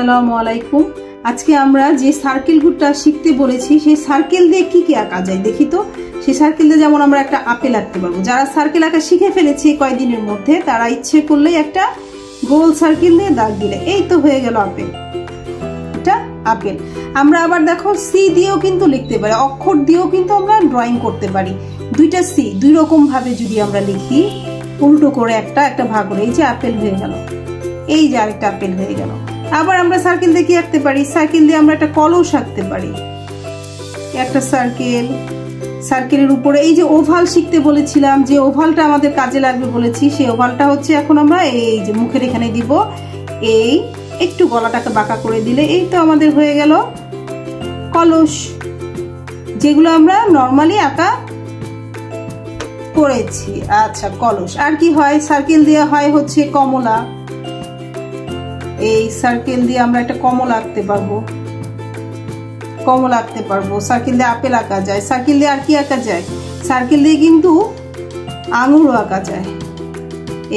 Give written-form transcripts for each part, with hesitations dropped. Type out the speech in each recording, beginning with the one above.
আসসালামু আলাইকুম। আজকে আমরা যে সার্কেলগুলোটা শিখতে বলেছি সেই সার্কেল দিয়ে কি কি আঁকা যায় দেখি তো। সেই সার্কেল দিয়ে যেমন আমরা একটা আপেল আঁকতে পারবো। যারা সার্কেল আঁকা শিখে ফেলেছে কয়েকদিনের মধ্যে তারা ইচ্ছে করলেই একটা গোল সার্কেল দিয়ে দাগ দিলে এই তো হয়ে গেল আপেল। এটা আপেল। আমরা আবার দেখো সি দিয়েও কিন্তু লিখতে পারি, অক্ষর দিয়েও কিন্তু আমরা ড্রয়িং করতে পারি। দুইটা সি দুই রকম ভাবে যদি আমরা লিখি, উল্টো করে একটা একটা ভাগ করে, এই যে আপেল হয়ে গেল, এই যে আরেকটা আপেল হয়ে গেল। আবার আমরা সার্কেল দিয়ে কি আঁকতে পারি, সার্কেল দিয়ে আমরা একটা কলস আঁকতে পারি। একটা সার্কেল, সার্কেলের উপরে এই যে ওভাল শিখতে বলেছিলাম, যে ওভালটা আমাদের কাজে লাগবে বলেছি, সেই ওভালটা হচ্ছে এখন আমরা এই যে মুখের এখানে দিব, এই একটু গলাটাকে বাঁকা করে দিলে এই তো আমাদের হয়ে গেল কলস, যেগুলো আমরা নর্মালি আঁকা করেছি। আচ্ছা, কলস। আর কি হয়, সার্কেল দিয়ে হয় হচ্ছে কমলা। এই সার্কেল দিয়ে আমরা একটা কমলা আঁকতে পারবো, কমলা আঁকতে পারবো। সার্কেল দিয়ে আপেল আঁকা যায়। সার্কেল দিয়ে আর কি আঁকা যায়, সার্কেল দিয়ে কিন্তু আঙুরও আঁকা যায়।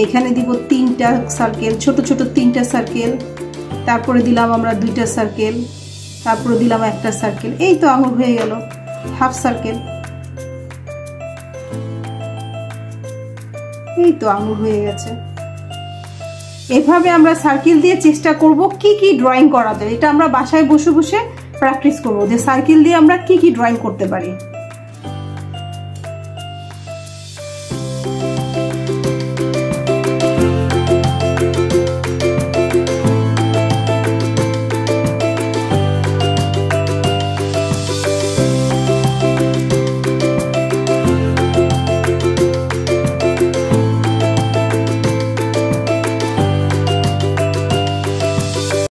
এখানে দিব তিনটা সার্কেল, ছোট ছোট তিনটা সার্কেল, তারপরে দিলাম আমরা দুইটা সার্কেল, তারপরে দিলাম একটা সার্কেল, এই তো আঙুর হয়ে গেল, হাফ সার্কেল। এই তো আঙুর হয়ে গেছে। এভাবে আমরা সার্কেল দিয়ে চেষ্টা করব কি কি ড্রয়িং করা যায়। এটা আমরা বাসায় বসে বসে প্র্যাকটিস করব যে সার্কেল দিয়ে আমরা কি কি ড্রয়িং করতে পারি।